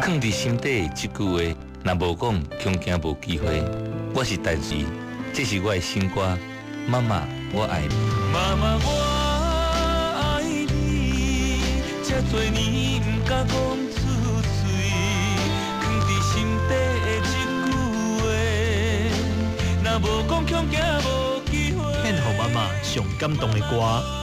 藏伫心底这句话，若无讲，恐惊无机会。我是代志，这是我的新歌。妈妈，我爱你。妈妈，我爱你，这多年不敢讲出嘴，藏伫心底的这句话，若无讲，恐惊无机会。献给妈妈上感动的歌，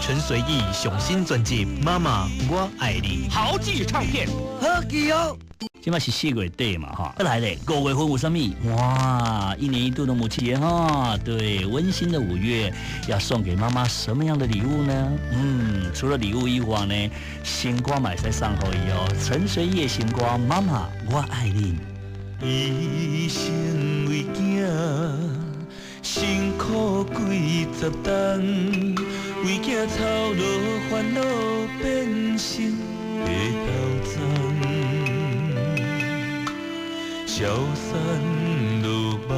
陈随意上新专辑《妈妈我爱你》，豪记唱片，好记哦。今嘛是4月底嘛哈，来嘞，5月份有什么？哇，一年一度的母亲节哈，对，温馨的5月，要送给妈妈什么样的礼物呢？除了礼物以外呢，新歌买在上后以后，陈随意新歌《妈妈我爱你》。一生为囝，辛苦几十冬，为囝操劳烦恼变成白斗争。消散落寞，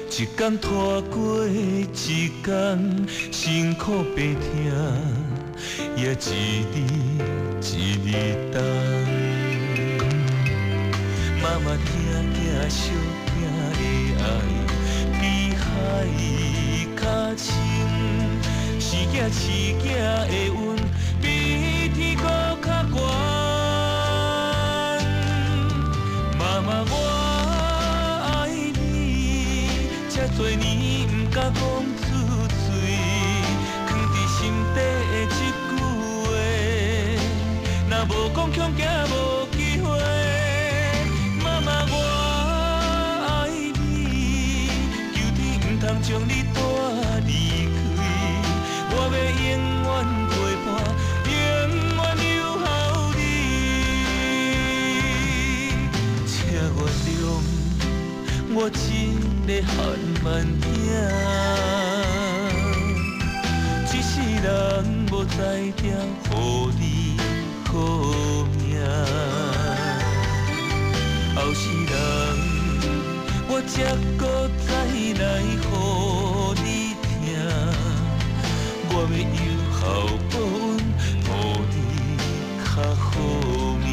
一天拖过一天，辛苦白疼，也一日一日等。妈妈疼疼惜疼的爱，比海较深；生囝饲囝的恩，比天阁较悬。妈妈，我爱你，这多年不敢讲出嘴，藏伫心底的这句话，若无讲，恐惊无机会。妈妈，我爱你，求天唔通将你带离开，我要永远陪伴，永远留予你。请原谅我一个汉慢兄，一世人无才调，予你好命。后世人，我才搁再来予你听，我要有孝报恩，予你较好命。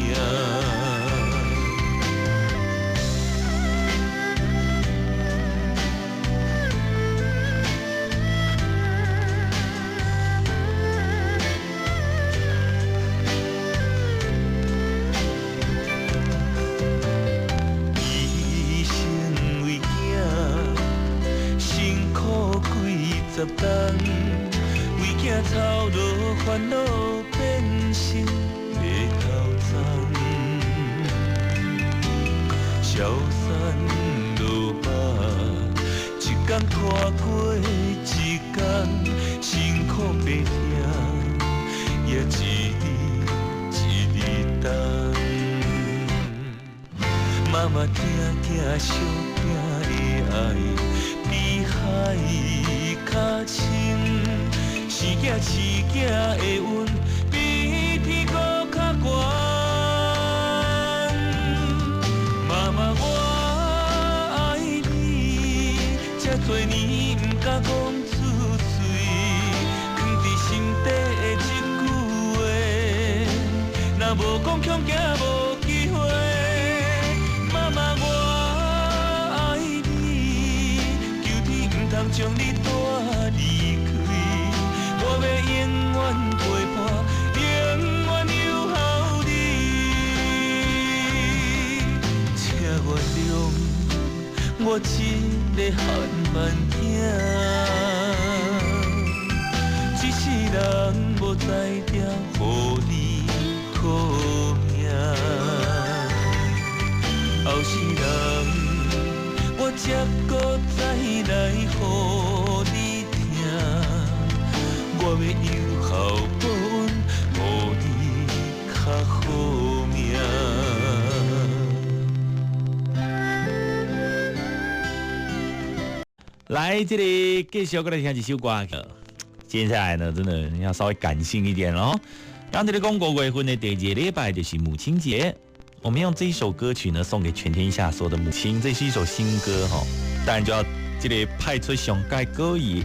10冬，为囝操劳烦恼变成白头鬃，消散落寞，一天拖过一天，辛苦白疼，也一日一日等。妈妈疼疼惜疼的爱，比海较深，生囝饲囝的恩，比天阁较悬。妈妈，我爱你，这多年不敢讲出嘴，藏伫心底的这句话，若无讲，恐惊无机会。妈妈，我爱你，求天唔通将你带离开，我要永远陪伴，永远留予你。请原谅我一个汉慢兄，一世人无才调，予你好命。后世人，我才搁再来予你听，我要有孝报恩，予你较好命。来这里继续过来听一首歌。接下来呢，真的要稍微感性一点哦。刚才的公国月份的第2礼拜就是母亲节，我们用这一首歌曲呢送给全天下所有的母亲。这是一首新歌哈，当然就要这里派出上届歌艺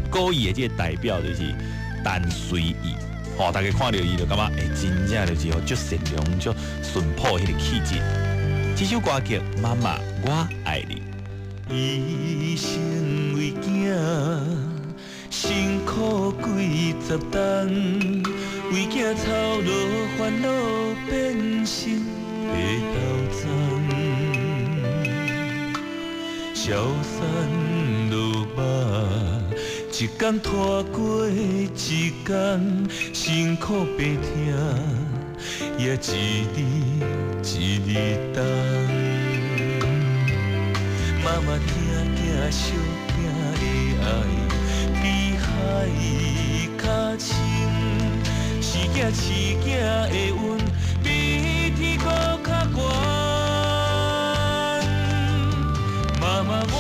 的这个代表就是陈随意。大家看到伊就感觉，真正就是足善良、足淳朴迄个气质。这首歌曲《妈妈我爱你》。一生为囝，辛苦几十冬，为囝操劳烦恼变成白头鬃，消散落寞，一天拖过一天，辛苦白听，也一日一日等。妈妈听听小囝的爱，比海较深；生囝饲囝的恩，比天阁较悬。妈妈我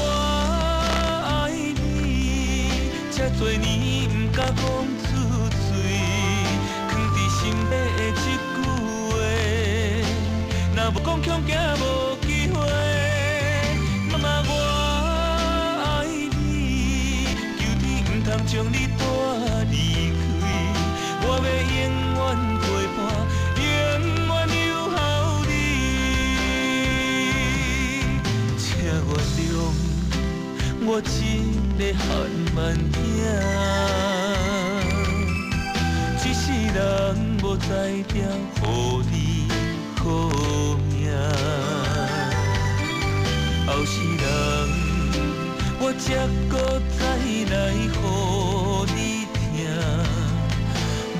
爱你，这多年不敢讲出嘴，藏伫心底的一句话，若要讲恐惊无机会。妈妈我爱你，求你唔通将你带离开，我要永远陪伴，永远留予你。请原谅我一个汉慢兄，一世人无才调，予你好命。后世人，我才搁再来予你听，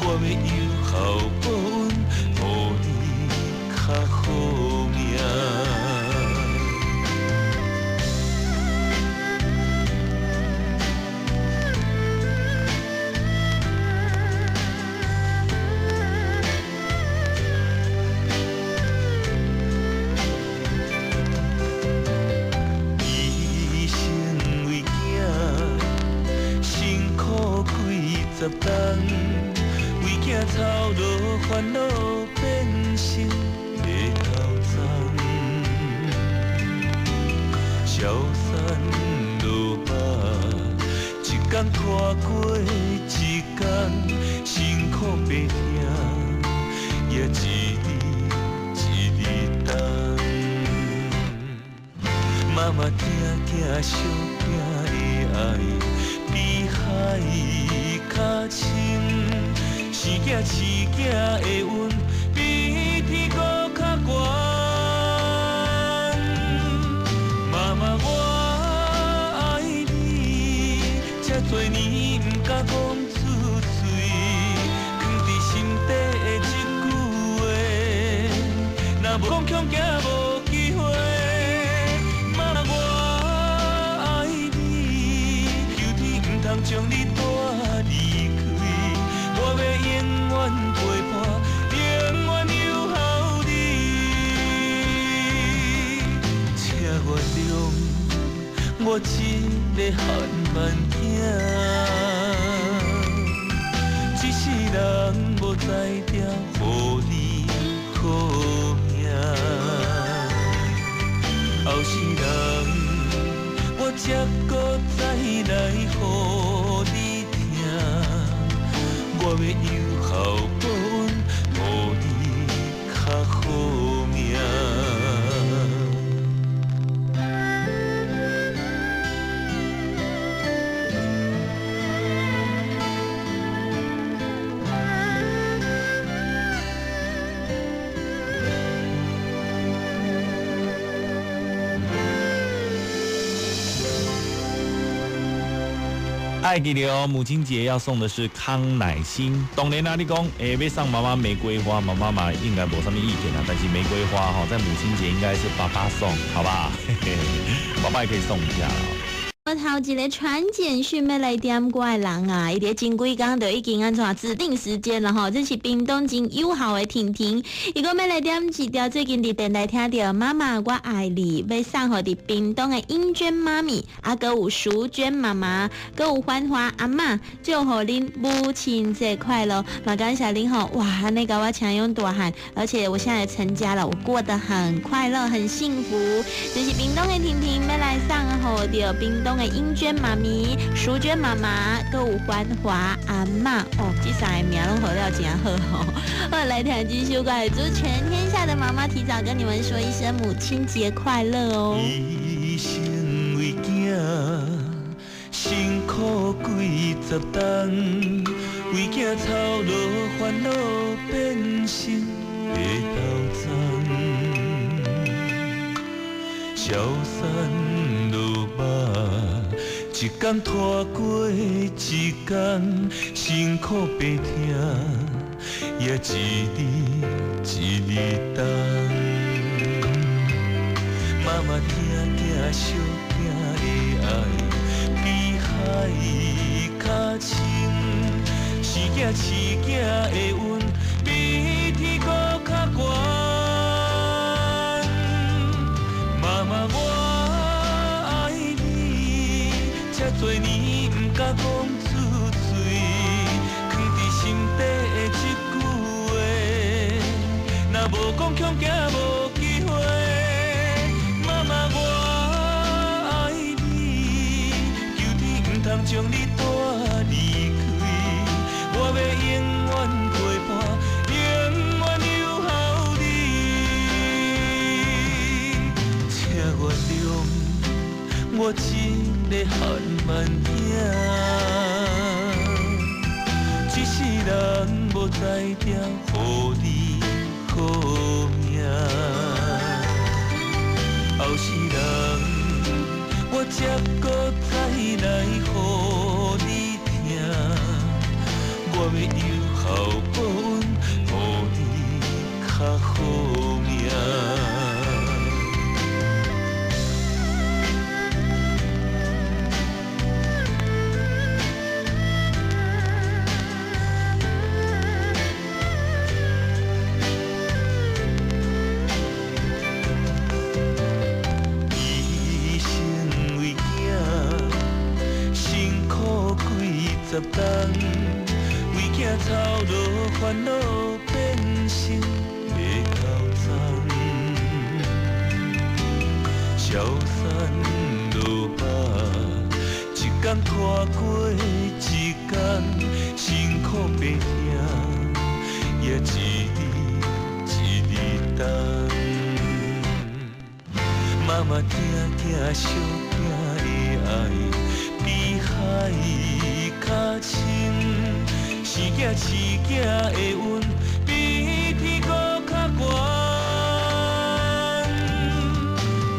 我要有孝报恩，予你较好命。十冬，为囝操劳烦恼变成白头鬃，消散落寞，一天拖过一天，辛苦白听，也一日一日等。妈妈听听小囝的爱，比海较深，生囝饲囝的恩，比天阁较悬。妈妈我爱你，这多年不敢讲出嘴，藏伫心底的一句话，若要讲恐惊无机会。妈妈我爱你，求你唔通将你带离开，我要永远陪伴，永远留予你。请原谅我一个汉慢兄，一世人无才调，予你好命。后世人，我才搁再来予你听，我要有孝报恩，予你较好命。爱记得母亲节要送的是康乃馨。当然啦，你讲要送妈妈玫瑰花，妈妈嘛应该没什么意见啦。但是玫瑰花在母亲节应该是爸爸送，好不好？爸爸也可以送一下啦。我头一个传简讯要来点我的人啊，伊伫前几天就已经安怎指定时间了吼，这是屏东真友好的婷婷，伊讲要来点一条最近伫电台听到妈妈我爱你，要送互伫屏东的英娟妈咪，啊，搁有淑娟妈妈，搁有欢华阿嬷，祝贺恁母亲节快乐，嘛感谢恁吼，哇，那个我强勇大汉，而且我现在成家了，我过得很快乐，很幸福，这是屏东的婷婷要来送互伫屏东的给英娟妈咪、淑娟妈妈、还有环华阿嬷哦，这三个名都好了真好哦。我来听这首歌，祝全天下的妈妈提早跟你们说一声母亲节快乐哦。一生为囝，辛苦几十冬，为囝操劳烦恼变成的斗争。消散落寞，一天拖过一天，辛苦白听，也一日一日等。妈妈听听小囝的爱，比海较深；生囝饲囝的恩，比天阁较悬。妈妈，我爱你，这多年不敢讲出嘴，藏伫心底的一句话，若无讲恐惊无机会。妈妈，我爱你，求你唔通将你带离开，我要永远陪伴，永远留予你。请原谅我一个汉慢兄，一世人无才调，予你好命。后世人，我才搁再来予你听，我要有孝报恩，予你较好命。十冬，为囝操劳烦恼变成的斗争，消散落寞，一天拖过一天，辛苦白听，也一日一日等。妈妈听听小囝的爱，比海较深，生囝饲囝的恩，比天阁较悬。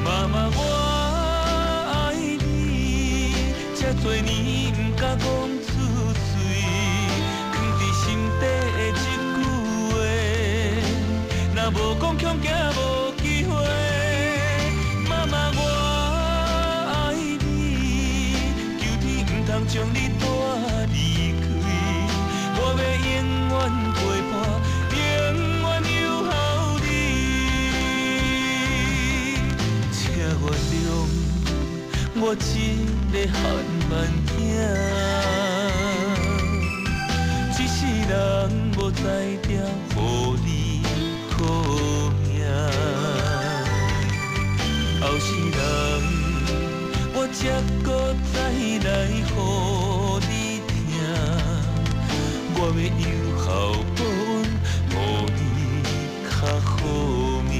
妈妈，我爱你，这多年不敢讲出嘴，藏伫心底的一句话，若无讲恐惊无机会。妈妈，我爱你，求你唔通将你带离开，我要永远陪伴，永远留予你。请原谅我一个汉慢兄，一世人无才调，予你好命。后世人，我才搁再来予你听，我要有孝报恩，予你较好命。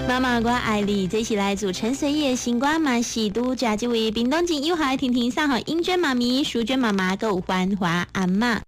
妈妈，我爱你，这是来自陈随意的新歌嘛，是拄加这位屏东县友好的婷婷上好英娟妈咪、淑娟妈妈，还有环华阿嬷。